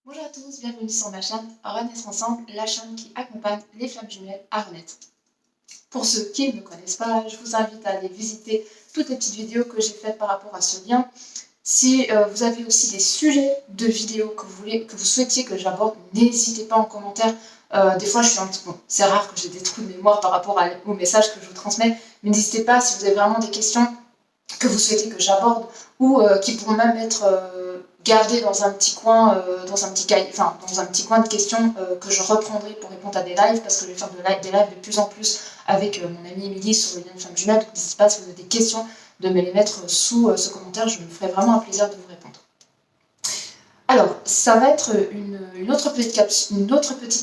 Bonjour à tous, bienvenue sur ma chaîne Renaître Ensemble, la chaîne qui accompagne les flammes jumelles à renaître. Pour ceux qui ne me connaissent pas, je vous invite à aller visiter toutes les petites vidéos que j'ai faites par rapport à ce lien. Si vous avez aussi des sujets de vidéos que vous souhaitiez que j'aborde, n'hésitez pas en commentaire. Des fois, c'est rare que j'ai des trous de mémoire par rapport aux messages que je vous transmets, mais n'hésitez pas si vous avez vraiment des questions que vous souhaitez que j'aborde ou qui pourront même être gardées dans un petit coin, dans un petit coin de questions que je reprendrai pour répondre à des lives, parce que je vais faire des lives de plus en plus avec mon amie Émilie sur le lien de femme jumelle. Donc n'hésitez pas si vous avez des questions de me les mettre sous ce commentaire, je me ferai vraiment un plaisir de vous répondre. Alors, ça va être une autre petite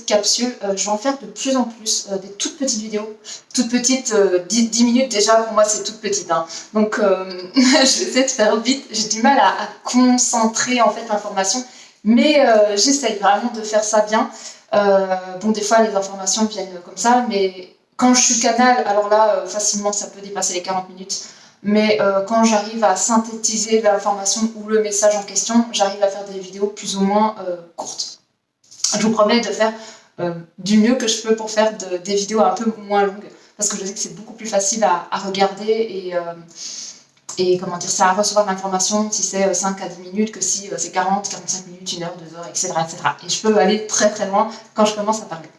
capsule. Je vais en faire de plus en plus des toutes petites vidéos. Toutes petites, 10 minutes déjà, pour moi c'est toute petite. Hein. Donc, je vais essayer de faire vite. J'ai du mal à concentrer en fait l'information. Mais j'essaye vraiment de faire ça bien. Bon, des fois les informations viennent comme ça, mais quand je suis canal, alors là, facilement ça peut dépasser les 40 minutes. Mais quand j'arrive à synthétiser l'information ou le message en question, j'arrive à faire des vidéos plus ou moins courtes. Je vous promets de faire du mieux que je peux pour faire des vidéos un peu moins longues, parce que je sais que c'est beaucoup plus facile à regarder et comment dire ça, à recevoir l'information si c'est 5 à 10 minutes que si c'est 40, 45 minutes, 1 heure, 2 heures, etc., etc. Et je peux aller très très loin quand je commence à parler.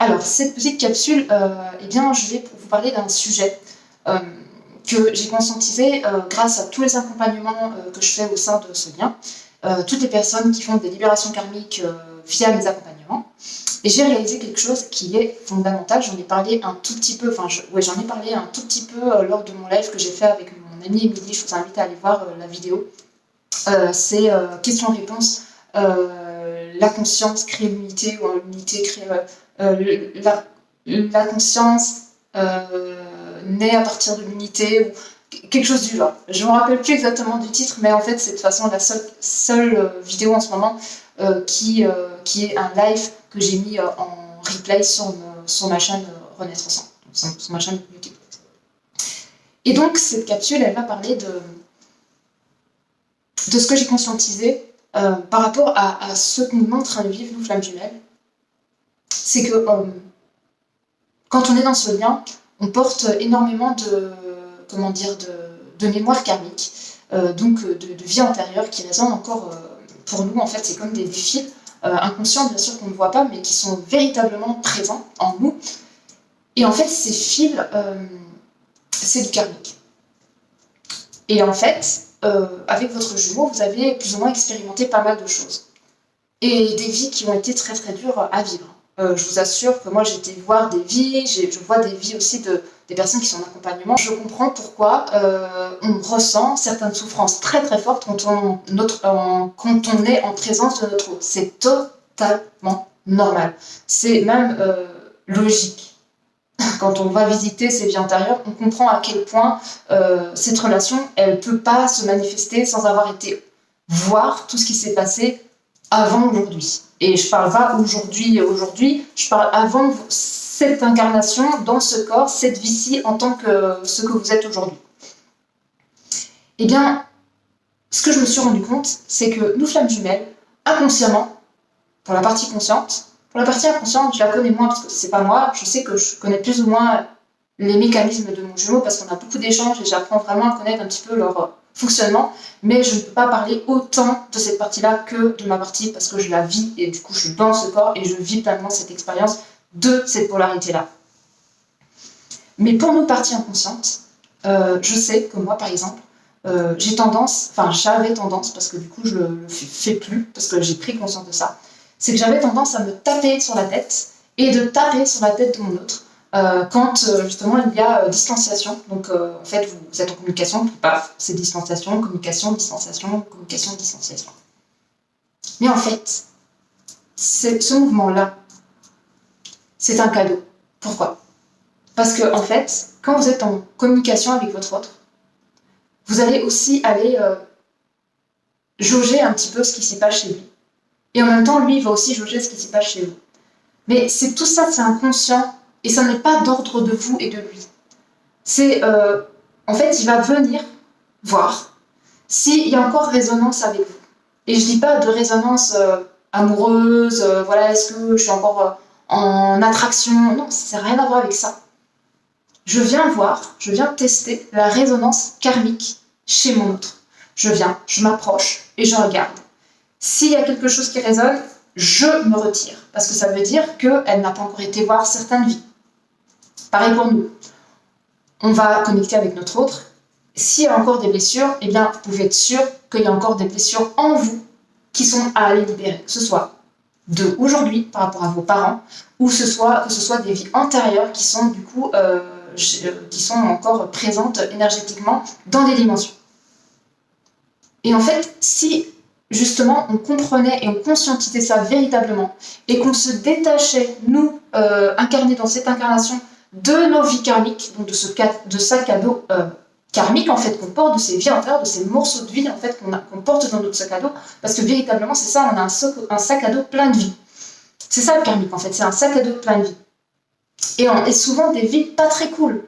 Alors, cette petite capsule, eh bien, je vais vous parler d'un sujet que j'ai conscientisé grâce à tous les accompagnements que je fais au sein de ce lien, toutes les personnes qui font des libérations karmiques via mes accompagnements. Et j'ai réalisé quelque chose qui est fondamental. J'en ai parlé un tout petit peu, lors de mon live que j'ai fait avec mon amie Émilie. Je vous invite à aller voir la vidéo. C'est question-réponse. La conscience crée l'unité, ou l'unité crée la conscience naît à partir de l'unité, ou quelque chose du genre. Je ne me rappelle plus exactement du titre, mais en fait c'est de toute façon la seule vidéo en ce moment qui est un live que j'ai mis en replay sur ma chaîne Renaître Ensemble, sur ma chaîne YouTube. Et donc cette capsule, elle va parler de ce que j'ai conscientisé par rapport à ce que nous est en train de vivre, nous, flammes jumelles. C'est que quand on est dans ce lien, on porte énormément de mémoire karmique, donc de vie antérieure qui résonnent encore pour nous. En fait, c'est comme des fils inconscients, bien sûr qu'on ne voit pas, mais qui sont véritablement présents en nous. Et en fait, ces fils, c'est du karmique. Et en fait, avec votre jumeau, vous avez plus ou moins expérimenté pas mal de choses. Et des vies qui ont été très très dures à vivre. Je vous assure que moi j'ai été voir des vies, je vois des vies aussi des personnes qui sont en accompagnement. Je comprends pourquoi on ressent certaines souffrances très très fortes quand on est en présence de notre eau. C'est totalement normal. C'est même logique. Quand on va visiter ces vies antérieures, on comprend à quel point cette relation, elle ne peut pas se manifester sans avoir été voir tout ce qui s'est passé avant aujourd'hui. Et je parle pas aujourd'hui, je parle avant cette incarnation dans ce corps, cette vie-ci en tant que ce que vous êtes aujourd'hui. Eh bien, ce que je me suis rendu compte, c'est que nous, flammes jumelles, inconsciemment, pour la partie consciente, pour la partie inconsciente, je la connais moins parce que c'est pas moi, je sais que je connais plus ou moins les mécanismes de mon jumeau parce qu'on a beaucoup d'échanges et j'apprends vraiment à connaître un petit peu leur fonctionnement, mais je ne peux pas parler autant de cette partie-là que de ma partie parce que je la vis et du coup je suis dans ce corps et je vis pleinement cette expérience de cette polarité-là. Mais pour nos parties inconscientes, je sais que moi par exemple, j'avais tendance, parce que du coup je le fais plus, parce que j'ai pris conscience de ça, c'est que j'avais tendance à me taper sur la tête et de taper sur la tête de mon autre. Quand justement il y a distanciation, donc en fait vous êtes en communication, puis paf, c'est distanciation, communication, distanciation, communication, distanciation. Mais en fait, ce mouvement-là, c'est un cadeau. Pourquoi ? Parce que en fait, quand vous êtes en communication avec votre autre, vous allez aussi aller jauger un petit peu ce qui s'y passe chez lui. Et en même temps, lui, il va aussi jauger ce qui s'y passe chez vous. Mais tout ça, c'est inconscient. Et ça n'est pas d'ordre de vous et de lui. C'est, en fait, il va venir voir s'il y a encore résonance avec vous. Et je dis pas de résonance amoureuse, voilà, est-ce que je suis encore en attraction? Non, ça n'a rien à voir avec ça. Je viens tester la résonance karmique chez mon autre. Je m'approche et je regarde. S'il y a quelque chose qui résonne, je me retire. Parce que ça veut dire qu'elle n'a pas encore été voir certaines vies. Pareil pour nous. On va connecter avec notre autre. S'il y a encore des blessures, eh bien, vous pouvez être sûr qu'il y a encore des blessures en vous qui sont à aller libérer. Que ce soit de aujourd'hui par rapport à vos parents, ou que ce soit des vies antérieures qui sont du coup qui sont encore présentes énergétiquement dans des dimensions. Et en fait, si justement on comprenait et on conscientisait ça véritablement, et qu'on se détachait, nous, incarnés dans cette incarnation, de nos vies karmiques, donc de sac à dos karmique en fait qu'on porte, de ces vies antérieures, de ces morceaux de vie en fait qu'on porte dans notre sac à dos, parce que véritablement c'est ça, on a un sac à dos plein de vie. C'est ça le karmique en fait, c'est un sac à dos plein de vie. Et souvent des vies pas très cool.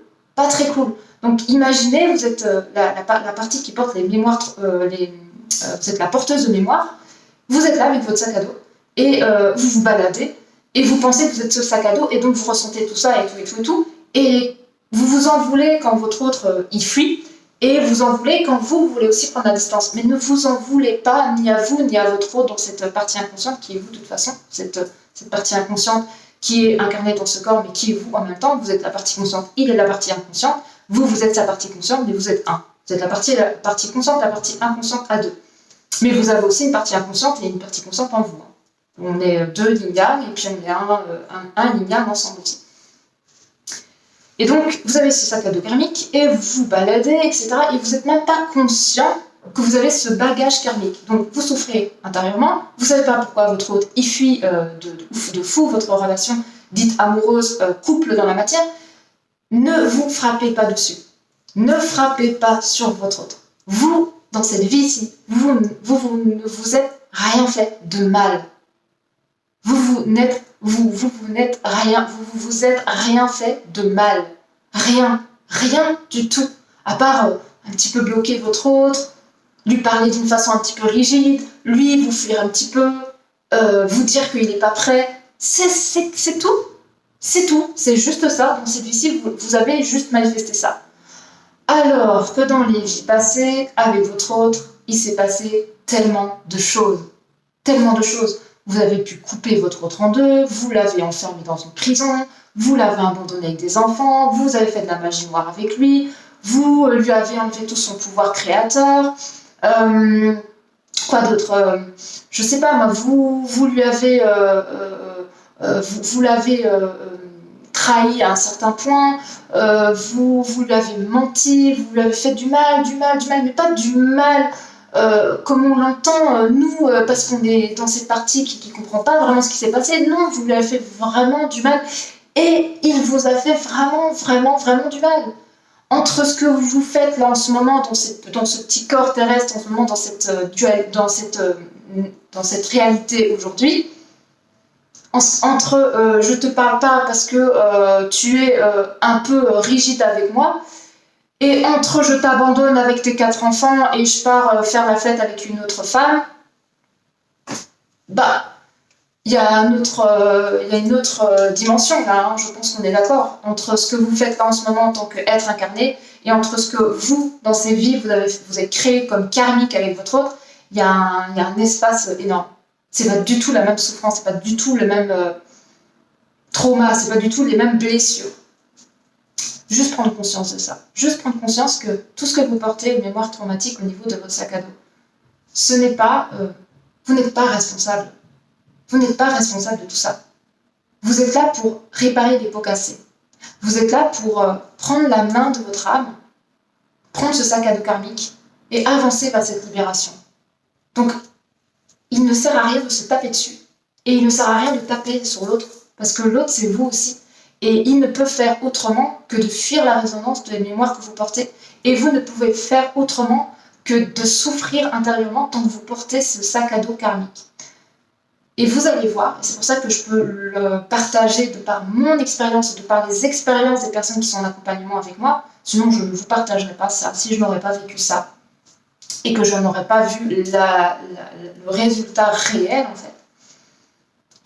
Donc imaginez, vous êtes la partie qui porte les mémoires, vous êtes la porteuse de mémoire, vous êtes là avec votre sac à dos, et vous vous baladez, et vous pensez que vous êtes ce sac à dos, et donc vous ressentez tout ça, et tout, et vous vous en voulez quand votre autre y fuit, et vous en voulez quand vous voulez aussi prendre la distance. Mais ne vous en voulez pas, ni à vous, ni à votre autre, dans cette partie inconsciente qui est vous de toute façon, cette partie inconsciente qui est incarnée dans ce corps, mais qui est vous en même temps. Vous êtes la partie consciente, il est la partie inconsciente, vous êtes sa partie consciente, mais vous êtes un. Vous êtes la partie consciente, la partie inconsciente à deux. Mais vous avez aussi une partie inconsciente et une partie consciente en vous. On est deux yin-yang, et puis on est un yin-yang ensemble aussi. Et donc, vous avez ce sac à dos karmique, et vous vous baladez, etc. Et vous n'êtes même pas conscient que vous avez ce bagage karmique. Donc, vous souffrez intérieurement, vous ne savez pas pourquoi votre autre y fuit de fou votre relation dite amoureuse, couple dans la matière. Ne vous frappez pas dessus. Ne frappez pas sur votre autre. Vous, dans cette vie-ci, vous ne vous êtes rien fait de mal. Vous n'êtes rien fait de mal. Rien du tout. À part un petit peu bloquer votre autre, lui parler d'une façon un petit peu rigide, lui vous fuir un petit peu, vous dire qu'il n'est pas prêt. C'est tout. C'est tout. C'est juste ça. Dans cette vie-ci, vous avez juste manifesté ça. Alors que dans les vies passées, avec votre autre, il s'est passé tellement de choses. Tellement de choses. Vous avez pu couper votre autre en deux, vous l'avez enfermé dans une prison, vous l'avez abandonné avec des enfants, vous avez fait de la magie noire avec lui, vous lui avez enlevé tout son pouvoir créateur. Quoi d'autre, je sais pas moi, vous lui avez vous l'avez trahi à un certain point, vous lui avez menti, vous lui avez fait du mal, mais pas du mal comme on l'entend nous, parce qu'on est dans cette partie qui comprend pas vraiment ce qui s'est passé. Non, vous lui avez fait vraiment du mal, et il vous a fait vraiment du mal. Entre ce que vous faites là en ce moment dans ce petit corps terrestre, en ce moment dans cette réalité aujourd'hui, entre je te parle pas parce que tu es un peu rigide avec moi, et entre je t'abandonne avec tes 4 enfants et je pars faire la fête avec une autre femme, bah il y a une autre dimension là, hein, je pense qu'on est d'accord, entre ce que vous faites là en ce moment en tant qu'être incarné et entre ce que vous, dans ces vies, vous avez créé comme karmique avec votre autre, il y a un espace énorme. C'est pas du tout la même souffrance, c'est pas du tout le même trauma, c'est pas du tout les mêmes blessures. Juste prendre conscience de ça. Juste prendre conscience que tout ce que vous portez, une mémoire traumatique au niveau de votre sac à dos, ce n'est pas... vous n'êtes pas responsable. Vous n'êtes pas responsable de tout ça. Vous êtes là pour réparer les pots cassés. Vous êtes là pour prendre la main de votre âme, prendre ce sac à dos karmique et avancer vers cette libération. Donc, il ne sert à rien de se taper dessus. Et il ne sert à rien de taper sur l'autre, parce que l'autre, c'est vous aussi. Et il ne peut faire autrement que de fuir la résonance de la mémoire que vous portez. Et vous ne pouvez faire autrement que de souffrir intérieurement tant que vous portez ce sac à dos karmique. Et vous allez voir, et c'est pour ça que je peux le partager de par mon expérience et de par les expériences des personnes qui sont en accompagnement avec moi, sinon je ne vous partagerai pas ça, si je n'aurais pas vécu ça. et que je n'aurais pas vu le résultat réel, en fait,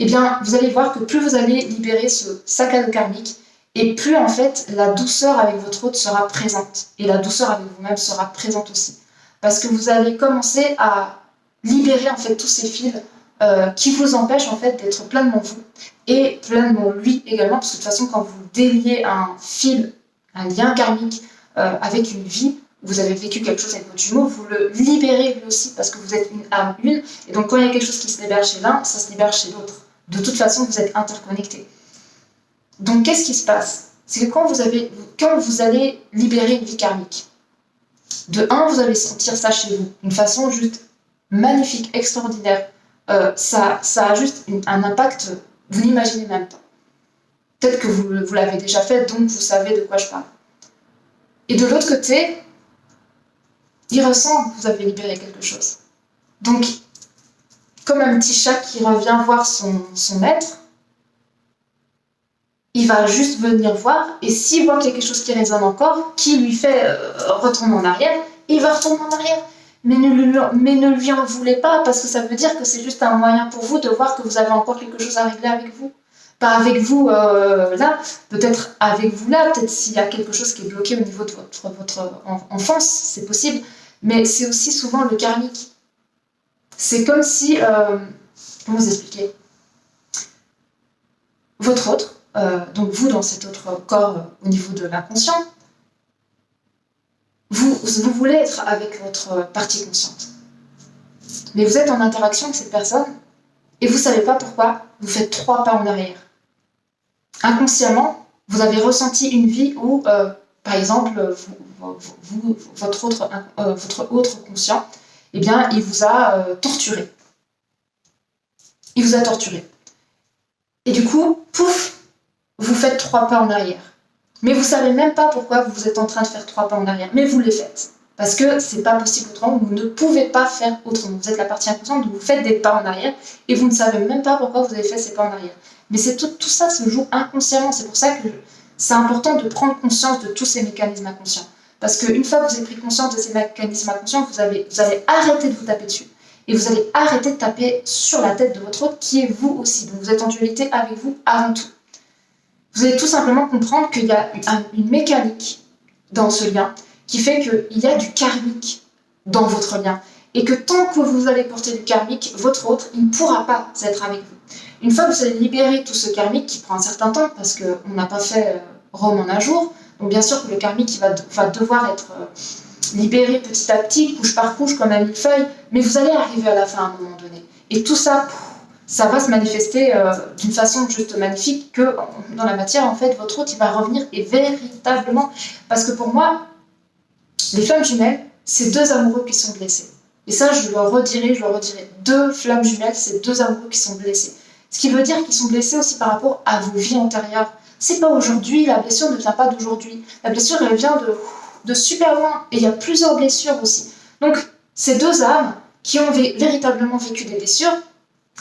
eh bien, vous allez voir que plus vous allez libérer ce sac à dos karmique, et plus, en fait, la douceur avec votre hôte sera présente. Et la douceur avec vous-même sera présente aussi. Parce que vous allez commencer à libérer, en fait, tous ces fils qui vous empêchent, en fait, d'être pleinement vous. Et pleinement lui également, parce que de toute façon, quand vous déliez un fil, un lien karmique avec une vie, vous avez vécu quelque chose avec votre jumeau, vous le libérez lui aussi, parce que vous êtes une âme une. Et donc, quand il y a quelque chose qui se libère chez l'un, ça se libère chez l'autre. De toute façon, vous êtes interconnectés. Donc, qu'est-ce qui se passe? C'est que quand vous allez libérer une vie karmique, de un, vous allez sentir ça chez vous, d'une façon juste magnifique, extraordinaire. Ça a juste un impact, vous n'imaginez même pas. Peut-être que vous l'avez déjà fait, donc vous savez de quoi je parle. Et de l'autre côté, il ressent que vous avez libéré quelque chose. Donc, comme un petit chat qui revient voir son maître, il va juste venir voir, et s'il voit quelque chose qui résonne encore, qui lui fait retourner en arrière, il va retourner en arrière. Mais ne lui en voulez pas, parce que ça veut dire que c'est juste un moyen pour vous de voir que vous avez encore quelque chose à régler avec vous. Pas avec vous là, peut-être avec vous là, peut-être s'il y a quelque chose qui est bloqué au niveau de votre enfance, c'est possible, mais c'est aussi souvent le karmique. C'est comme si, comment vous expliquer, votre autre, donc vous dans cet autre corps au niveau de l'inconscient, vous voulez être avec votre partie consciente. Mais vous êtes en interaction avec cette personne et vous ne savez pas pourquoi vous faites 3 pas en arrière. Inconsciemment, vous avez ressenti une vie où, par exemple, votre autre conscient, eh bien, il vous a torturé. Il vous a torturé. Et du coup, pouf, vous faites 3 pas en arrière. Mais vous ne savez même pas pourquoi vous êtes en train de faire 3 pas en arrière. Mais vous les faites. Parce que c'est pas possible autrement. Vous ne pouvez pas faire autrement. Vous êtes la partie inconsciente, donc vous faites des pas en arrière et vous ne savez même pas pourquoi vous avez fait ces pas en arrière. Mais tout ça se joue inconsciemment. C'est pour ça que c'est important de prendre conscience de tous ces mécanismes inconscients. Parce qu'une fois que vous avez pris conscience de ces mécanismes inconscients, vous allez arrêter de vous taper dessus. Et vous allez arrêter de taper sur la tête de votre autre, qui est vous aussi. Donc vous êtes en dualité avec vous avant tout. Vous allez tout simplement comprendre qu'il y a une mécanique dans ce lien qui fait qu'il y a du karmique dans votre lien. Et que tant que vous allez porter du karmique, votre autre, il ne pourra pas être avec vous. Une fois que vous allez libérer tout ce karmique, qui prend un certain temps, parce qu'on n'a pas fait Rome en un jour, donc bien sûr que le karmique il va devoir être libéré petit à petit, couche par couche, comme un millefeuille, mais vous allez arriver à la fin à un moment donné. Et tout ça, ça va se manifester d'une façon juste magnifique que dans la matière, en fait, votre hôte, il va revenir et véritablement... Parce que pour moi, les flammes jumelles, c'est 2 amoureux qui sont blessés. Et ça, je le redirai. 2 flammes jumelles, c'est 2 amoureux qui sont blessés. Ce qui veut dire qu'ils sont blessés aussi par rapport à vos vies antérieures. C'est pas aujourd'hui, la blessure ne vient pas d'aujourd'hui. La blessure, elle vient de super loin. Et il y a plusieurs blessures aussi. Donc, ces 2 âmes qui ont véritablement vécu des blessures,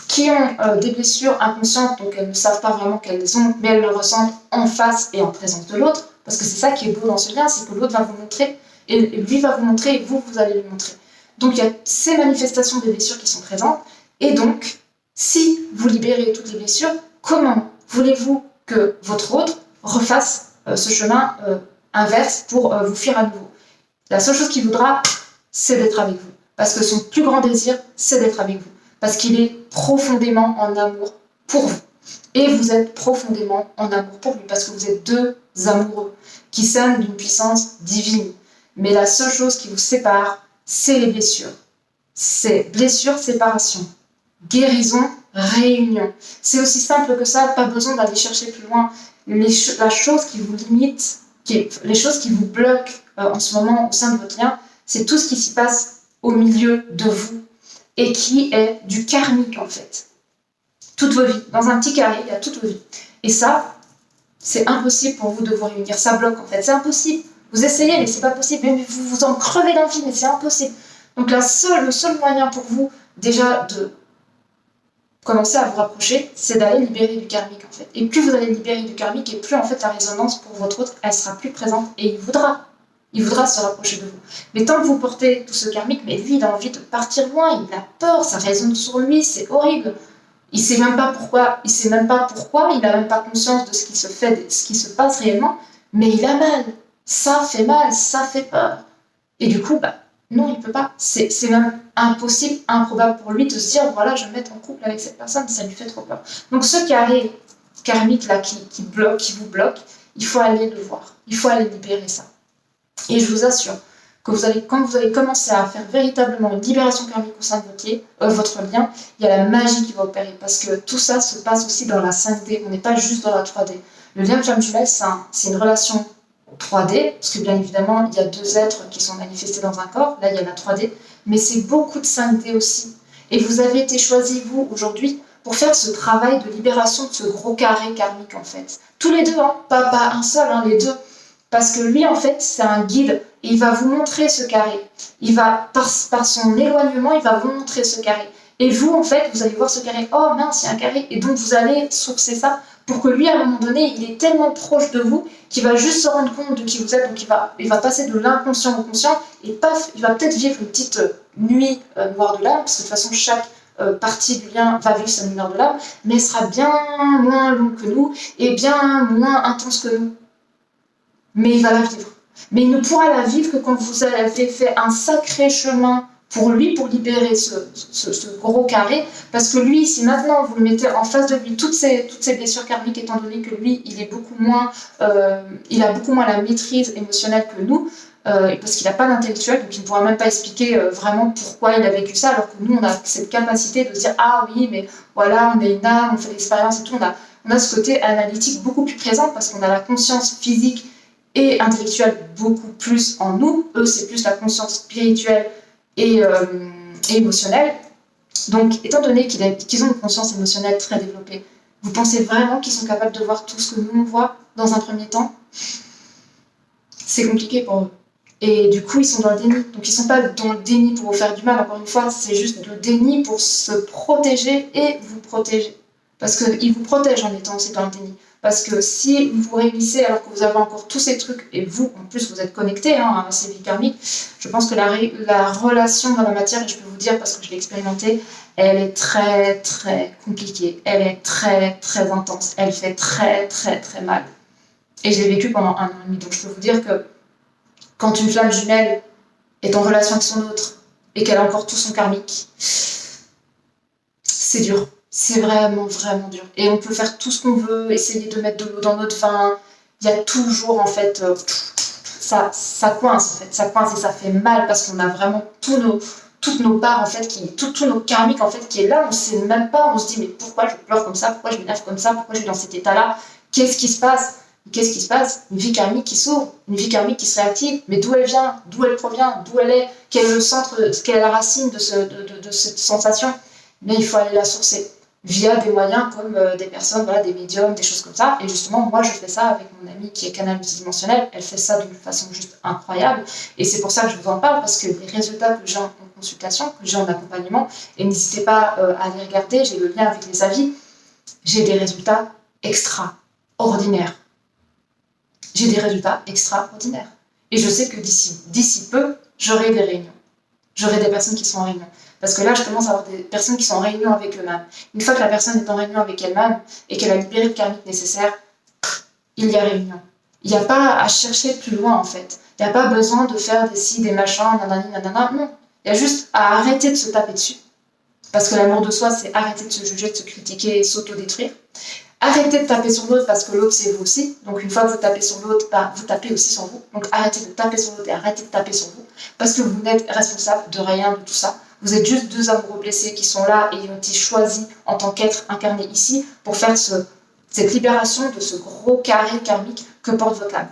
qui ont des blessures inconscientes, donc elles ne savent pas vraiment qu'elles les ont, mais elles le ressentent en face et en présence de l'autre, parce que c'est ça qui est beau dans ce lien, c'est que l'autre va vous montrer, et lui va vous montrer, et vous allez lui montrer. Donc il y a ces manifestations des blessures qui sont présentes, et donc, si vous libérez toutes les blessures, comment voulez-vous que votre autre refasse ce chemin inverse pour vous fuir à nouveau? La seule chose qu'il voudra, c'est d'être avec vous, parce que son plus grand désir, c'est d'être avec vous. Parce qu'il est profondément en amour pour vous. Et vous êtes profondément en amour pour lui, parce que vous êtes 2 amoureux qui s'aiment d'une puissance divine. Mais la seule chose qui vous sépare, c'est les blessures. C'est blessure, séparation. Guérison, réunion. C'est aussi simple que ça, pas besoin d'aller chercher plus loin. La chose qui vous limite, les choses qui vous bloquent en ce moment au sein de votre lien, c'est tout ce qui s'y passe au milieu de vous. Et qui est du karmique en fait. Toutes vos vies. Dans un petit carré, il y a toutes vos vies. Et ça, c'est impossible pour vous de vous réunir. Ça bloque en fait, c'est impossible. Vous essayez, mais c'est pas possible. Mais vous vous en crevez d'envie, mais c'est impossible. Donc le seul moyen pour vous, déjà, de commencer à vous rapprocher, c'est d'aller libérer du karmique en fait. Et plus vous allez libérer du karmique, et plus en fait la résonance pour votre autre, elle sera plus présente et il voudra. Il voudra se rapprocher de vous. Mais tant que vous portez tout ce karmique, mais lui, il a envie de partir loin, il a peur, ça résonne sur lui, c'est horrible. Il sait même pas pourquoi, il n'a même pas conscience de ce qui se fait, de ce qui se passe réellement, mais il a mal. Ça fait mal, ça fait peur. Et du coup, non, il peut pas. C'est même impossible, improbable pour lui de se dire, voilà, je vais me mettre en couple avec cette personne, ça lui fait trop peur. Donc ce carré karmique là qui vous bloque, il faut aller le voir. Il faut aller libérer ça. Et je vous assure que quand vous allez commencer à faire véritablement une libération karmique au sein de votre lien, il y a la magie qui va opérer. Parce que tout ça se passe aussi dans la 5D. On n'est pas juste dans la 3D. Le lien flamme jumelle, c'est une relation 3D, parce que bien évidemment, il y a deux êtres qui sont manifestés dans un corps. Là, il y a la 3D. Mais c'est beaucoup de 5D aussi. Et vous avez été choisi, vous, aujourd'hui, pour faire ce travail de libération de ce gros carré karmique, en fait. Tous les deux, hein, pas un seul, hein, les deux. Parce que lui, en fait, c'est un guide et il va vous montrer ce carré. Il va, par son éloignement, il va vous montrer ce carré. Et vous, en fait, vous allez voir ce carré. Oh mince, il y a un carré. Et donc, vous allez sourcer ça pour que lui, à un moment donné, il est tellement proche de vous qu'il va juste se rendre compte de qui vous êtes. Donc, il va passer de l'inconscient au conscient et paf, il va peut-être vivre une petite nuit noire de l'âme, parce que de toute façon, chaque partie du lien va vivre sa nuit noire de l'âme, mais elle sera bien moins longue que nous et bien moins intense que nous. Mais il va la vivre. Mais il ne pourra la vivre que quand vous avez fait un sacré chemin pour lui, pour libérer ce gros carré, parce que lui, si maintenant vous le mettez en face de lui, toutes ces blessures karmiques, étant donné que lui, il a beaucoup moins la maîtrise émotionnelle que nous, parce qu'il n'a pas d'intellectuel, donc il ne pourra même pas expliquer vraiment pourquoi il a vécu ça, alors que nous, on a cette capacité de se dire, ah oui, mais voilà, on est une âme, on fait l'expérience et tout, on a ce côté analytique beaucoup plus présent, parce qu'on a la conscience physique et intellectuelle beaucoup plus en nous. Eux, c'est plus la conscience spirituelle et émotionnelle. Donc, étant donné qu'ils ont une conscience émotionnelle très développée, vous pensez vraiment qu'ils sont capables de voir tout ce que nous, on voit dans un premier temps? C'est compliqué pour eux. Et du coup, ils sont dans le déni. Donc, ils ne sont pas dans le déni pour vous faire du mal, encore une fois, c'est juste le déni pour se protéger et vous protéger. Parce qu'ils vous protègent en étant aussi dans le déni. Parce que si vous réunissez alors que vous avez encore tous ces trucs, et vous, en plus, vous êtes connectés à ces vies karmiques, je pense que la relation dans la matière, et je peux vous dire parce que je l'ai expérimenté, elle est très, très compliquée. Elle est très, très intense. Elle fait très, très, très mal. Et je l'ai vécu pendant 1 an et demi. Donc, je peux vous dire que quand une flamme jumelle est en relation avec son autre et qu'elle a encore tout son karmique, c'est dur. C'est vraiment, vraiment dur. Et on peut faire tout ce qu'on veut, essayer de mettre de l'eau dans notre vin. Il y a toujours, en fait, ça coince, en fait. Ça coince et ça fait mal parce qu'on a vraiment toutes nos parts, en fait, tous nos karmiques, en fait, qui est là. On ne sait même pas. On se dit, mais pourquoi je pleure comme ça? Pourquoi je m'énerve comme ça? Pourquoi je suis dans cet état-là? Qu'est-ce qui se passe? Qu'est-ce qui se passe? Une vie karmique qui s'ouvre, une vie karmique qui se réactive. Mais d'où elle vient? D'où elle provient? D'où elle est? Quel est le centre? Quelle est la racine de cette sensation? Mais il faut aller la sourcer via des moyens comme des personnes, voilà, des médiums, des choses comme ça. Et justement, moi, je fais ça avec mon amie qui est canal multidimensionnel. Elle fait ça d'une façon juste incroyable. Et c'est pour ça que je vous en parle, parce que les résultats que j'ai en consultation, que j'ai en accompagnement, et n'hésitez pas à les regarder, j'ai le lien avec les avis, j'ai des résultats extraordinaires. J'ai des résultats extraordinaires. Et je sais que d'ici peu, j'aurai des réunions. J'aurai des personnes qui sont en réunion. Parce que là, je commence à avoir des personnes qui sont en réunion avec eux-mêmes. Une fois que la personne est en réunion avec elle-même et qu'elle a libéré le karmique nécessaire, il y a réunion. Il n'y a pas à chercher plus loin, en fait. Il n'y a pas besoin de faire des ci, des machins, nanani, nanana. Non. Il y a juste à arrêter de se taper dessus. Parce que l'amour de soi, c'est arrêter de se juger, de se critiquer et s'auto-détruire. Arrêtez de taper sur l'autre parce que l'autre, c'est vous aussi. Donc, une fois que vous tapez sur l'autre, vous tapez aussi sur vous. Donc, arrêtez de taper sur l'autre et arrêtez de taper sur vous. Parce que vous n'êtes responsable de rien de tout ça. Vous êtes juste deux amoureux blessés qui sont là et qui ont été choisis en tant qu'être incarnés ici pour faire cette libération de ce gros carré karmique que porte votre âme.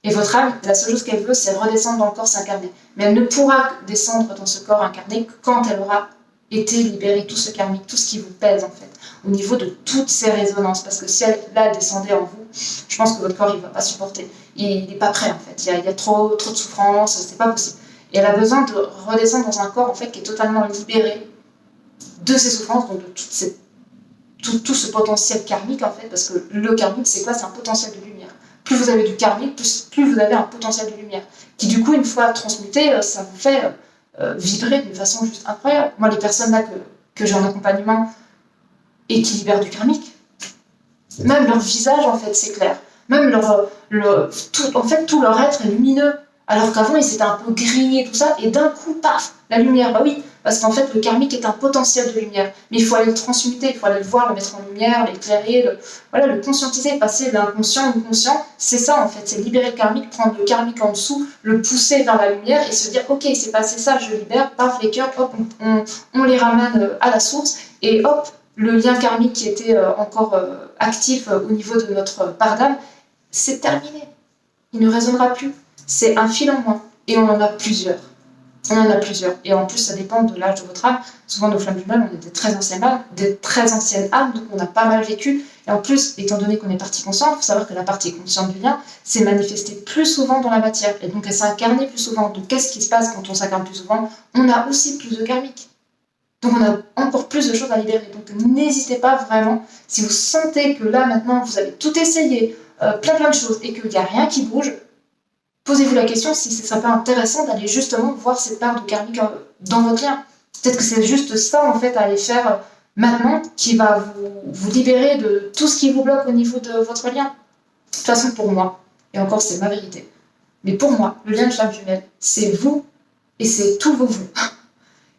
Et votre âme, la seule chose qu'elle veut, c'est redescendre dans le corps s'incarner. Mais elle ne pourra descendre dans ce corps incarné que quand elle aura été libérée, tout ce karmique, tout ce qui vous pèse en fait, au niveau de toutes ces résonances. Parce que si elle descendait en vous, je pense que votre corps, il ne va pas supporter. Il n'est pas prêt en fait. Il y a trop de souffrance, c'est pas possible. Et elle a besoin de redescendre dans un corps en fait qui est totalement libéré de ses souffrances, donc de tout ce potentiel karmique en fait, parce que le karmique c'est quoi? C'est un potentiel de lumière. plus vous avez du karmique, plus vous avez un potentiel de lumière, qui du coup, une fois transmuté, ça vous fait vibrer d'une façon juste incroyable. Moi, les personnes là que j'ai en accompagnement et qui libèrent du karmique, même leur visage, en fait, c'est clair. Même tout leur être est lumineux. Alors qu'avant, ils étaient un peu gris et tout ça, et d'un coup, paf, la lumière. Bah oui, parce qu'en fait, le karmique est un potentiel de lumière. Mais il faut aller le transmuter, il faut aller le voir, le mettre en lumière, l'éclairer, le conscientiser, passer de l'inconscient au conscient. C'est ça, en fait, c'est libérer le karmique, prendre le karmique en dessous, le pousser vers la lumière et se dire, ok, c'est passé ça, je libère, paf, les cœurs, hop, on les ramène à la source, et hop, le lien karmique qui était encore actif au niveau de notre part d'âme, c'est terminé. Il ne résonnera plus. C'est un fil en moins. Et on en a plusieurs. On en a plusieurs. Et en plus, ça dépend de l'âge de votre âme. Souvent, nos flammes jumelles, on est des très anciennes âmes, donc on a pas mal vécu. Et en plus, étant donné qu'on est partie consciente, il faut savoir que la partie consciente du lien s'est manifestée plus souvent dans la matière. Et donc, elle s'est incarnée plus souvent. Donc, qu'est-ce qui se passe quand on s'incarne plus souvent? On a aussi plus de karmique. Donc, on a encore plus de choses à libérer. Donc, n'hésitez pas vraiment. Si vous sentez que là, maintenant, vous avez tout essayé, plein de choses, et qu'il n'y a rien qui bouge, posez-vous la question si ce serait pas intéressant d'aller justement voir cette part de karmique dans votre lien. Peut-être que c'est juste ça, en fait, à aller faire maintenant qui va vous libérer de tout ce qui vous bloque au niveau de votre lien. De toute façon, pour moi, et encore, c'est ma vérité, mais pour moi, le lien de flamme jumelle, c'est vous et c'est tout vos vous.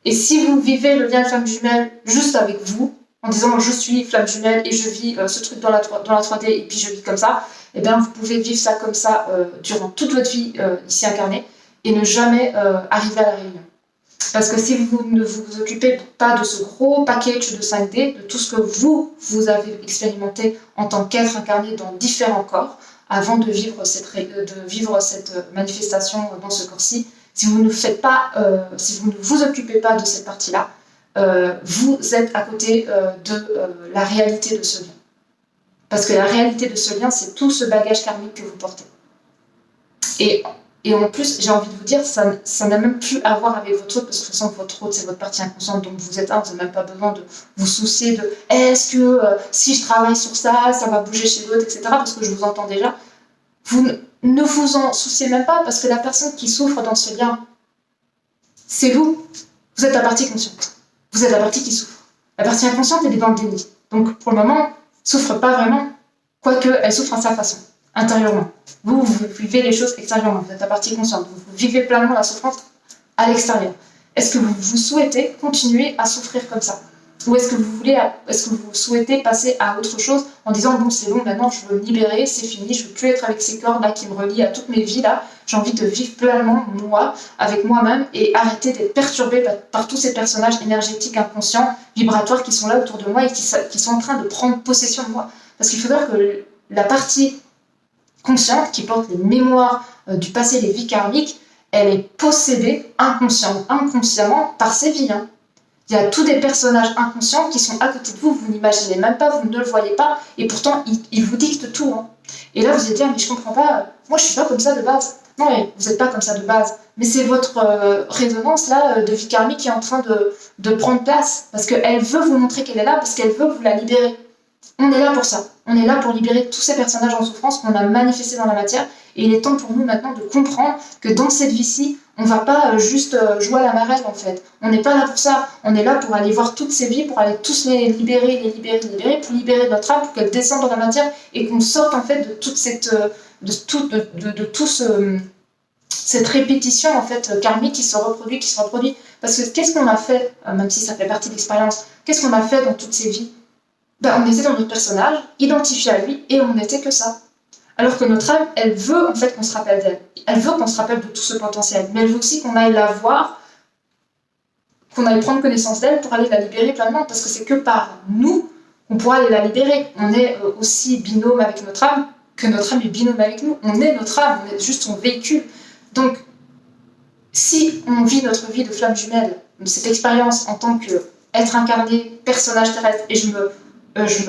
Et si vous vivez le lien de flamme jumelle juste avec vous, en disant je suis flamme jumelle et je vis ce truc dans la 3D et puis je vis comme ça, eh bien vous pouvez vivre ça comme ça durant toute votre vie ici incarnée et ne jamais arriver à la réunion. Parce que si vous ne vous occupez pas de ce gros package de 5D, de tout ce que vous avez expérimenté en tant qu'être incarné dans différents corps, avant de vivre cette manifestation dans ce corps-ci, si vous ne vous occupez pas de cette partie-là, vous êtes à côté de la réalité de ce lien. Parce que la réalité de ce lien, c'est tout ce bagage karmique que vous portez. Et en plus, j'ai envie de vous dire, ça n'a même plus à voir avec votre autre, parce que de toute façon, votre autre, c'est votre partie inconsciente, donc vous êtes un, vous n'avez même pas besoin de vous soucier de est-ce que si je travaille sur ça, ça va bouger chez l'autre, etc. Parce que je vous entends déjà. Vous ne vous en souciez même pas, parce que la personne qui souffre dans ce lien, c'est vous. Vous êtes la partie consciente. Vous êtes la partie qui souffre. La partie inconsciente, elle est dans le déni. Donc, pour le moment, elle ne souffre pas vraiment, quoique elle souffre à sa façon, intérieurement. Vous vivez les choses extérieurement. Vous êtes la partie consciente. Vous vivez pleinement la souffrance à l'extérieur. Est-ce que vous souhaitez continuer à souffrir comme ça? Ou est-ce que vous souhaitez passer à autre chose en disant bon c'est bon, maintenant je veux me libérer, c'est fini, je veux plus être avec ces cordes là qui me relient à toutes mes vies là, j'ai envie de vivre pleinement moi, avec moi-même et arrêter d'être perturbée par tous ces personnages énergétiques, inconscients, vibratoires qui sont là autour de moi et qui sont en train de prendre possession de moi. Parce qu'il faut dire que la partie consciente qui porte les mémoires du passé, les vies karmiques, elle est possédée inconsciemment par ses vies. Il y a tous des personnages inconscients qui sont à côté de vous, vous n'imaginez même pas, vous ne le voyez pas, et pourtant ils vous dictent tout. Et là vous allez dire, mais je comprends pas, moi je suis pas comme ça de base. Non, mais vous n'êtes pas comme ça de base, mais c'est votre résonance là de vie karmique qui est en train de prendre place, parce qu'elle veut vous montrer qu'elle est là, parce qu'elle veut vous la libérer. On est là pour ça, on est là pour libérer tous ces personnages en souffrance qu'on a manifestés dans la matière, et il est temps pour nous maintenant de comprendre que dans cette vie-ci, on ne va pas juste jouer à la marelle en fait. On n'est pas là pour ça. On est là pour aller voir toutes ces vies, pour aller tous les libérer, pour libérer notre âme, pour qu'elle descende dans la matière et qu'on sorte en fait de toute cette, cette répétition en fait karmique qui se reproduit. Parce que qu'est-ce qu'on a fait, même si ça fait partie de l'expérience, qu'est-ce qu'on a fait dans toutes ces vies? On était dans notre personnage, identifié à lui, et on n'était que ça. Alors que notre âme, elle veut en fait qu'on se rappelle d'elle. Elle veut qu'on se rappelle de tout ce potentiel. Mais elle veut aussi qu'on aille la voir, qu'on aille prendre connaissance d'elle pour aller la libérer pleinement. Parce que c'est que par nous qu'on pourra aller la libérer. On est aussi binôme avec notre âme que notre âme est binôme avec nous. On est notre âme, on est juste son véhicule. Donc, si on vit notre vie de flamme jumelle, cette expérience en tant qu'être incarné, personnage terrestre, et je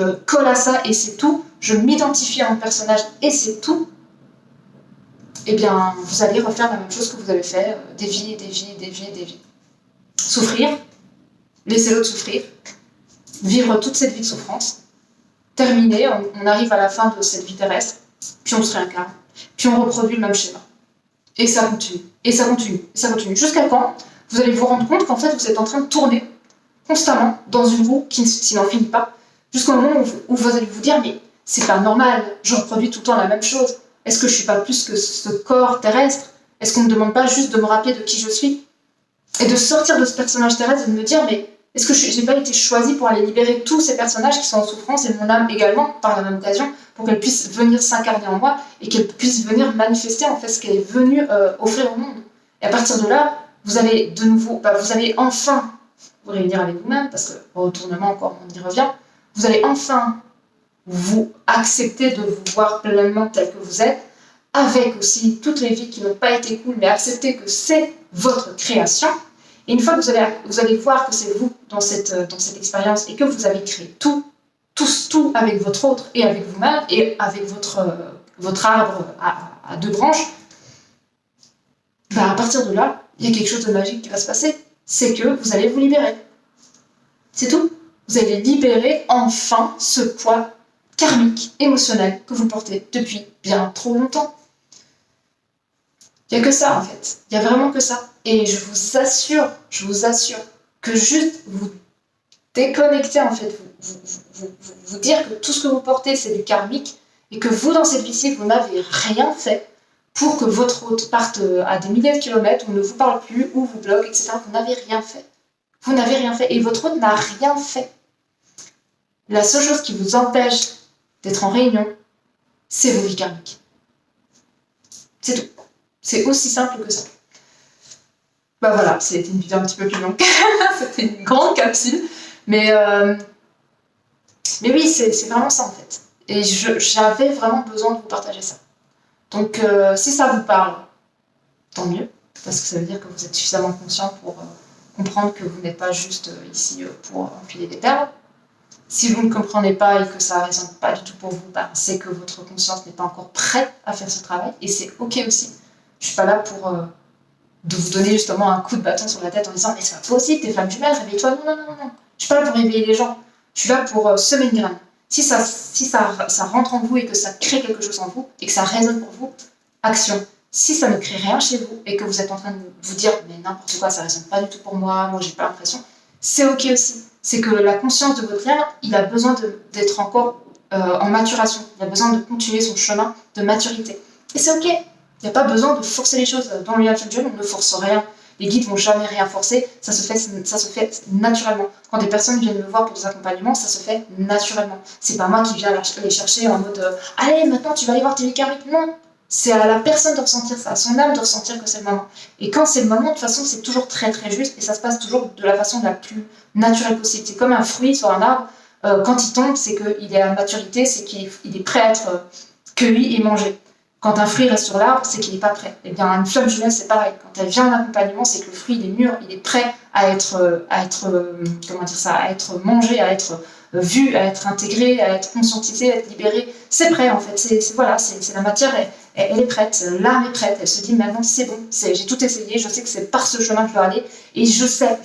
me colle à ça et c'est tout, je m'identifie à mon personnage et c'est tout, eh bien, vous allez refaire la même chose que vous avez fait des vies. Souffrir, laisser l'autre souffrir, vivre toute cette vie de souffrance, terminer, on arrive à la fin de cette vie terrestre, puis on se réincarne, puis on reproduit le même schéma. Et ça continue, et ça continue, et ça continue. Jusqu'à quand vous allez vous rendre compte qu'en fait, vous êtes en train de tourner constamment dans une roue qui n'en finit pas, jusqu'au moment où vous allez vous dire, mais c'est pas normal, je reproduis tout le temps la même chose. Est-ce que je suis pas plus que ce corps terrestre? Est-ce qu'on ne me demande pas juste de me rappeler de qui je suis? Et de sortir de ce personnage terrestre et de me dire, mais est-ce que je n'ai pas été choisie pour aller libérer tous ces personnages qui sont en souffrance et mon âme également, par la même occasion, pour qu'elle puisse venir s'incarner en moi et qu'elle puisse venir manifester en fait ce qu'elle est venue offrir au monde. Et à partir de là, vous allez de nouveau, vous allez enfin vous réunir avec vous-même, parce que retournement encore, on y revient, vous allez enfin vous accepter de vous voir pleinement tel que vous êtes, avec aussi toutes les vies qui n'ont pas été cool, mais accepter que c'est votre création. Et une fois que vous allez voir que c'est vous dans cette expérience et que vous avez créé tout avec votre autre et avec vous-même et avec votre arbre à deux branches, à partir de là, il y a quelque chose de magique qui va se passer. C'est que vous allez vous libérer. C'est tout. Vous allez libérer enfin ce poids karmique, émotionnel que vous portez depuis bien trop longtemps. Il n'y a que ça en fait. Il n'y a vraiment que ça. Et je vous assure que juste vous déconnecter en fait, vous dire que tout ce que vous portez c'est du karmique et que vous dans cette vie-ci vous n'avez rien fait pour que votre hôte parte à des milliers de kilomètres, ou ne vous parle plus, ou vous bloque, etc. Vous n'avez rien fait. Vous n'avez rien fait. Et votre hôte n'a rien fait. La seule chose qui vous empêche d'être en réunion, c'est vos vies karmiques. C'est tout. C'est aussi simple que ça. Voilà, c'était une vidéo un petit peu plus longue. C'était une grande capsule. Mais oui, c'est vraiment ça en fait. Et j'avais vraiment besoin de vous partager ça. Donc, si ça vous parle, tant mieux, parce que ça veut dire que vous êtes suffisamment conscient pour comprendre que vous n'êtes pas juste ici pour enfiler des perles. Si vous ne comprenez pas et que ça ne résonne pas du tout pour vous, c'est que votre conscience n'est pas encore prête à faire ce travail, et c'est ok aussi. Je ne suis pas là pour de vous donner justement un coup de bâton sur la tête en disant « Mais c'est pas possible, t'es femme jumelle, réveille-toi ». Non. Je suis pas là pour réveiller les gens, je suis là pour semer une graine. Si ça rentre en vous et que ça crée quelque chose en vous et que ça résonne pour vous, action. Si ça ne crée rien chez vous et que vous êtes en train de vous dire mais n'importe quoi, ça résonne pas du tout pour moi j'ai pas l'impression, c'est ok aussi. C'est que la conscience de votre lien, il a besoin d'être encore en maturation. Il a besoin de continuer son chemin de maturité. Et c'est ok. Il n'y a pas besoin de forcer les choses. Dans le Life Angel, on ne force rien. Les guides vont jamais rien forcer, ça se fait naturellement. Quand des personnes viennent me voir pour des accompagnements, ça se fait naturellement. C'est pas moi qui viens les chercher en mode allez, maintenant tu vas aller voir tes vies karmiques. Non, c'est à la personne de ressentir ça, à son âme de ressentir que c'est le moment. Et quand c'est le moment, de toute façon, c'est toujours très très juste et ça se passe toujours de la façon la plus naturelle possible. C'est comme un fruit sur un arbre, quand il tombe, c'est qu'il est à maturité, c'est qu'il est prêt à être cueilli et mangé. Quand un fruit reste sur l'arbre, c'est qu'il n'est pas prêt. Et bien, une flamme jumelle, c'est pareil. Quand elle vient en accompagnement, c'est que le fruit, il est mûr, il est prêt à être mangé, à être vu, à être intégré, à être conscientisé, à être libéré. C'est prêt, en fait. C'est la matière, elle est prête. L'âme est prête. Elle se dit, maintenant, c'est bon. J'ai tout essayé. Je sais que c'est par ce chemin que je dois aller. Et je sais.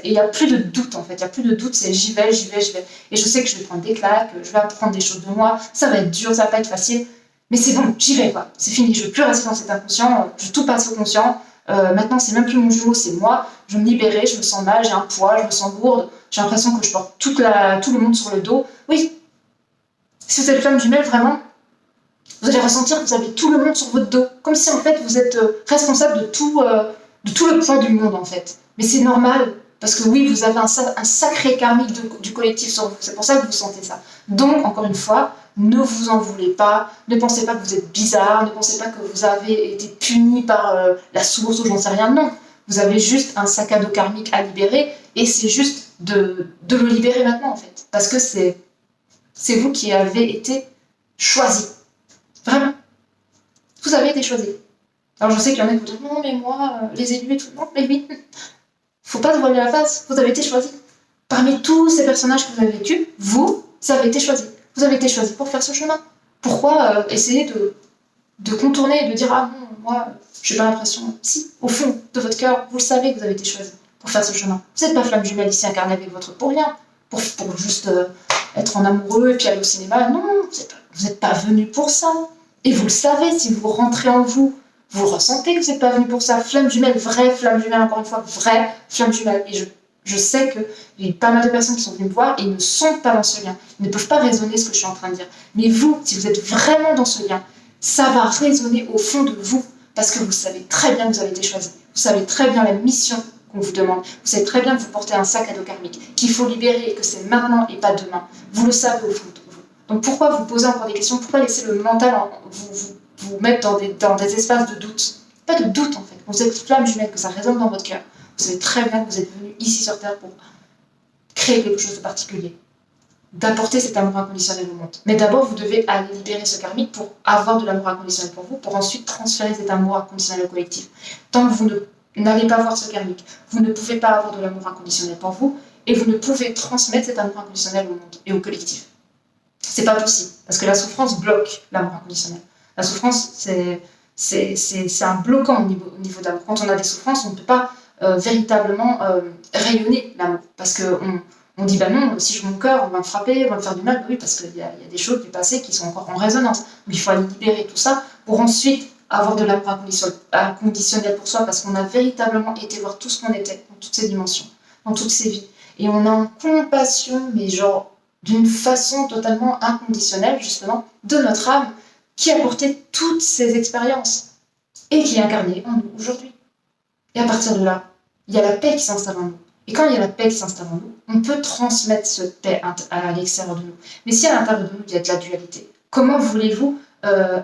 Et il n'y a plus de doute, en fait. Il n'y a plus de doute. C'est j'y vais. Et je sais que je vais prendre des claques, je vais apprendre des choses de moi. Ça va être dur, ça va pas être facile. Mais c'est bon, j'y vais quoi, c'est fini, je ne veux plus rester dans cet inconscient, je tout passe au conscient, maintenant c'est même plus mon jumeau, c'est moi, je veux me libérer, je me sens mal, j'ai un poids, je me sens lourde, j'ai l'impression que je porte tout le monde sur le dos. Oui, si vous êtes flamme jumelle, vraiment, vous allez ressentir que vous avez tout le monde sur votre dos, comme si en fait vous êtes responsable de tout le poids du monde en fait. Mais c'est normal, parce que oui, vous avez un sacré karmique du collectif sur vous, c'est pour ça que vous sentez ça. Donc, encore une fois, ne vous en voulez pas, ne pensez pas que vous êtes bizarre, ne pensez pas que vous avez été puni par la source ou j'en sais rien, non. Vous avez juste un sac à dos karmique à libérer et c'est juste de le libérer maintenant en fait. Parce que c'est vous qui avez été choisi. Vraiment. Vous avez été choisi. Alors je sais qu'il y en a qui vous disent non mais moi, les élus et tout, non mais oui. Faut pas se voiler la face, vous avez été choisi. Parmi tous ces personnages que vous avez vécus, vous avez été choisi. Vous avez été choisi pour faire ce chemin. Pourquoi essayer de contourner et de dire « Ah non, moi, j'ai pas l'impression. » Si, au fond de votre cœur, vous le savez que vous avez été choisi pour faire ce chemin. Vous n'êtes pas flamme jumelle ici incarnée avec votre pour rien, pour juste être en amoureux et puis aller au cinéma. Non, vous n'êtes pas venu pour ça. Et vous le savez, si vous rentrez en vous, vous ressentez que vous n'êtes pas venu pour ça. Flamme jumelle, vraie flamme jumelle, encore une fois, vraie flamme jumelle. Et je sais qu'il y a pas mal de personnes qui sont venues me voir et ils ne sont pas dans ce lien. Ils ne peuvent pas raisonner ce que je suis en train de dire. Mais vous, si vous êtes vraiment dans ce lien, ça va résonner au fond de vous parce que vous savez très bien que vous avez été choisi. Vous savez très bien la mission qu'on vous demande. Vous savez très bien que vous portez un sac à dos karmique, qu'il faut libérer et que c'est maintenant et pas demain. Vous le savez au fond de vous. Donc pourquoi vous posez encore des questions? Pourquoi laisser le mental vous mettre dans des espaces de doute? Pas de doute en fait. Vous êtes flamme jumelle, que ça résonne dans votre cœur. Vous savez très bien que vous êtes venu ici sur Terre pour créer quelque chose de particulier, d'apporter cet amour inconditionnel au monde. Mais d'abord, vous devez aller libérer ce karmique pour avoir de l'amour inconditionnel pour vous, pour ensuite transférer cet amour inconditionnel au collectif. Tant que vous n'allez pas voir ce karmique, vous ne pouvez pas avoir de l'amour inconditionnel pour vous et vous ne pouvez transmettre cet amour inconditionnel au monde et au collectif. C'est pas possible, parce que la souffrance bloque l'amour inconditionnel. La souffrance, c'est un bloquant au niveau d'amour. Quand on a des souffrances, on ne peut pas véritablement rayonner l'amour. Parce qu'on dit, bah non, si je mon cœur, on va me frapper, on va me faire du mal. Oui, parce qu'il y a des choses du passé qui sont encore en résonance. Donc il faut aller libérer tout ça pour ensuite avoir de l'amour inconditionnel pour soi, parce qu'on a véritablement été voir tout ce qu'on était, dans toutes ces dimensions, dans toutes ces vies. Et on est en compassion, mais genre d'une façon totalement inconditionnelle, justement, de notre âme, qui a porté toutes ces expériences et qui est incarnée en nous aujourd'hui. Et à partir de là, il y a la paix qui s'installe en nous. Et quand il y a la paix qui s'installe en nous, on peut transmettre cette paix à l'extérieur de nous. Mais si à l'intérieur de nous, il y a de la dualité, comment voulez-vous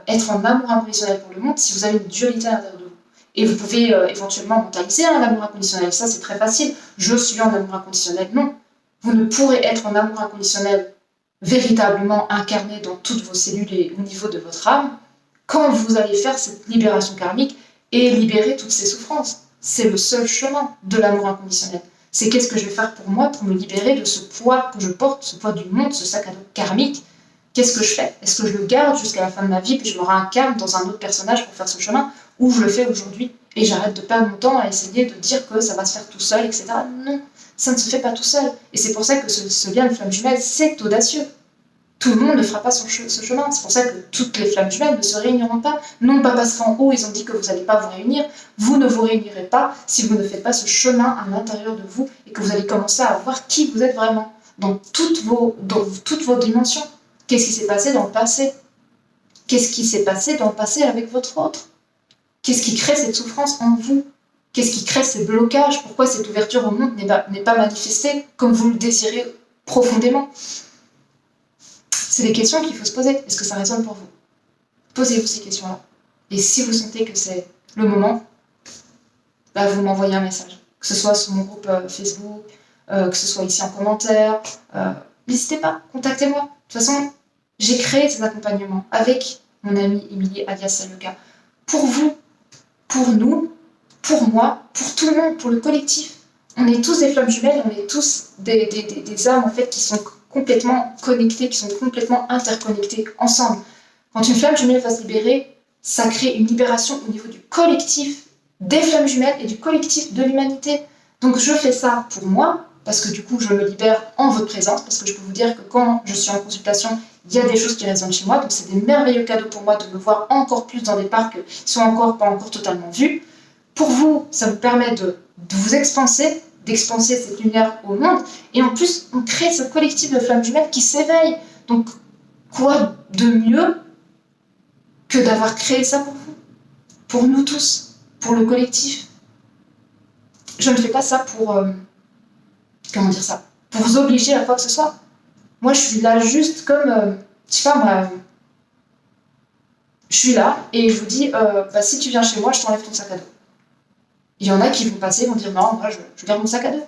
être en amour inconditionnel pour le monde si vous avez une dualité à l'intérieur de vous? Et vous pouvez éventuellement mentaliser un amour inconditionnel. Ça, c'est très facile. Je suis en amour inconditionnel. Non. Vous ne pourrez être en amour inconditionnel véritablement incarné dans toutes vos cellules et au niveau de votre âme quand vous allez faire cette libération karmique et libérer toutes ces souffrances. C'est le seul chemin de l'amour inconditionnel. C'est qu'est-ce que je vais faire pour moi pour me libérer de ce poids que je porte, ce poids du monde, ce sac à dos karmique. Qu'est-ce que je fais? Est-ce que je le garde jusqu'à la fin de ma vie puis je me réincarne dans un autre personnage pour faire ce chemin, ou je le fais aujourd'hui et j'arrête de perdre mon temps à essayer de dire que ça va se faire tout seul, etc. Non, ça ne se fait pas tout seul. Et c'est pour ça que ce lien de flamme jumelle, c'est audacieux. Tout le monde ne fera pas ce chemin. C'est pour ça que toutes les flammes jumelles ne se réuniront pas. Non pas parce qu'en haut, ils ont dit que vous n'allez pas vous réunir. Vous ne vous réunirez pas si vous ne faites pas ce chemin à l'intérieur de vous et que vous allez commencer à voir qui vous êtes vraiment dans toutes vos dimensions. Qu'est-ce qui s'est passé dans le passé? Qu'est-ce qui s'est passé dans le passé avec votre autre? Qu'est-ce qui crée cette souffrance en vous? Qu'est-ce qui crée ces blocages? Pourquoi cette ouverture au monde n'est pas manifestée comme vous le désirez profondément? C'est des questions qu'il faut se poser. Est-ce que ça résonne pour vous? Posez-vous ces questions-là. Et si vous sentez que c'est le moment, bah vous m'envoyez un message. Que ce soit sur mon groupe Facebook, que ce soit ici en commentaire. N'hésitez pas, contactez-moi. De toute façon, j'ai créé ces accompagnements avec mon amie Émilie alias Sayuka. Pour vous, pour nous, pour moi, pour tout le monde, pour le collectif. On est tous des flammes jumelles, on est tous des âmes en fait qui sont complètement connectées, qui sont complètement interconnectées ensemble. Quand une flamme jumelle va se libérer, ça crée une libération au niveau du collectif des flammes jumelles et du collectif de l'humanité. Donc je fais ça pour moi, parce que du coup je me libère en votre présence, parce que je peux vous dire que quand je suis en consultation, il y a des choses qui résonnent chez moi, donc c'est des merveilleux cadeaux pour moi de me voir encore plus dans des parcs qui sont encore pas encore totalement vus. Pour vous, ça vous permet de vous expanser, d'expanser cette lumière au monde, et en plus on crée ce collectif de flammes jumelles qui s'éveille. Donc quoi de mieux que d'avoir créé ça pour nous tous, pour le collectif. Je ne fais pas ça pour comment dire ça, pour vous obliger à quoi que ce soit. Moi je suis là juste comme je sais pas moi, je suis là et je vous dis bah, si tu viens chez moi je t'enlève ton sac à dos. Il y en a qui vont passer, vont dire non, moi je garde mon sac à dos.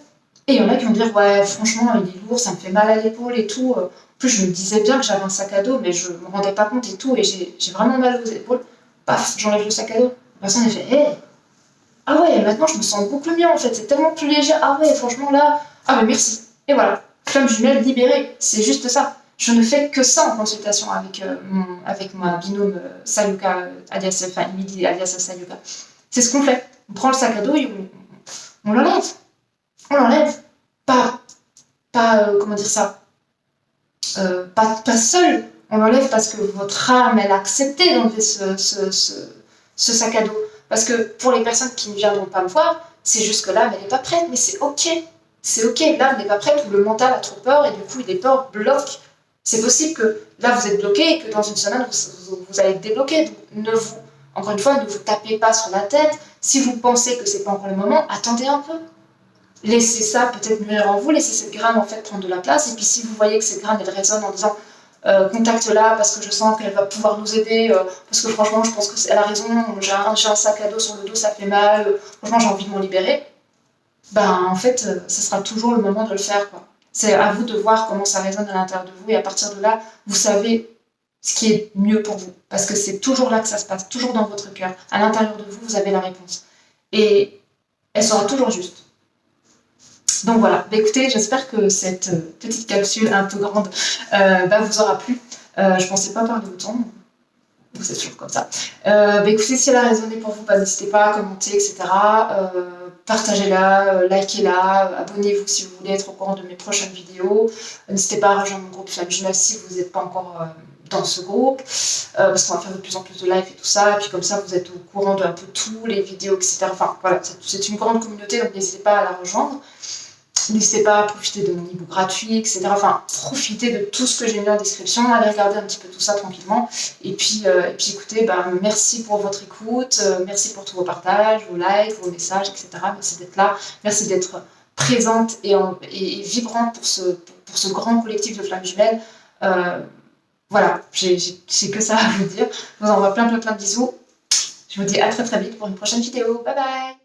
Et il y en a qui vont dire ouais franchement il est lourd, ça me fait mal à l'épaule et tout. En plus je me disais bien que j'avais un sac à dos mais je me rendais pas compte et tout et j'ai vraiment mal aux épaules. Paf, j'enlève le sac à dos. La personne elle fait hey, ah ouais maintenant je me sens beaucoup mieux en fait, c'est tellement plus léger. Ah ouais franchement là, ah mais merci. Et voilà, flamme jumelle libérée, c'est juste ça. Je ne fais que ça en consultation avec ma binôme Sayuka alias Emily alias Sayuka. C'est ce qu'on fait. On prend le sac à dos et on l'enlève. On l'enlève. Pas comment dire ça, pas seul. On l'enlève parce que votre âme, elle a accepté d'enlever ce sac à dos. Parce que pour les personnes qui ne viendront pas me voir, c'est juste que l'âme, elle n'est pas prête, mais c'est ok. C'est ok, l'âme n'est pas prête ou le mental a trop peur et du coup, les peurs bloquent. C'est possible que là, vous êtes bloqué et que dans une semaine, vous allez être débloqué. Donc, encore une fois, ne vous tapez pas sur la tête. Si vous pensez que c'est pas encore le moment, attendez un peu. Laissez ça peut-être mûrir en vous, laissez cette graine en fait prendre de la place. Et puis si vous voyez que cette graine, elle résonne en disant contacte-la parce que je sens qu'elle va pouvoir nous aider, parce que franchement, je pense qu'elle a raison, j'ai un sac à dos sur le dos, ça fait mal, franchement, j'ai envie de m'en libérer. Ben, en fait, ce sera toujours le moment de le faire, quoi. C'est à vous de voir comment ça résonne à l'intérieur de vous et à partir de là, vous savez ce qui est mieux pour vous. Parce que c'est toujours là que ça se passe, toujours dans votre cœur. À l'intérieur de vous, vous avez la réponse. Et elle sera toujours juste. Donc voilà, bah, écoutez, j'espère que cette petite capsule un peu grande vous aura plu. Je pensais pas parler autant, c'est toujours comme ça. Écoutez, si elle a résonné pour vous, n'hésitez pas à commenter, etc. Partagez-la, likez-la, abonnez-vous si vous voulez être au courant de mes prochaines vidéos. N'hésitez pas à rejoindre mon groupe Flamme Jumelle si vous n'êtes pas encore dans ce groupe, parce qu'on va faire de plus en plus de live et tout ça, et puis comme ça vous êtes au courant de un peu tout, les vidéos, etc. Enfin voilà, c'est une grande communauté, donc n'hésitez pas à la rejoindre. N'hésitez pas à profiter de mon e-book gratuit, etc. Enfin, profitez de tout ce que j'ai mis en description, allez regarder un petit peu tout ça tranquillement. Et puis écoutez, merci pour votre écoute, merci pour tous vos partages, vos likes, vos messages, etc. Merci d'être là, merci d'être présente et vibrante pour ce grand collectif de Flammes Jumelles. Voilà, j'ai que ça à vous dire. Je vous envoie plein de bisous. Je vous dis à très très vite pour une prochaine vidéo. Bye bye!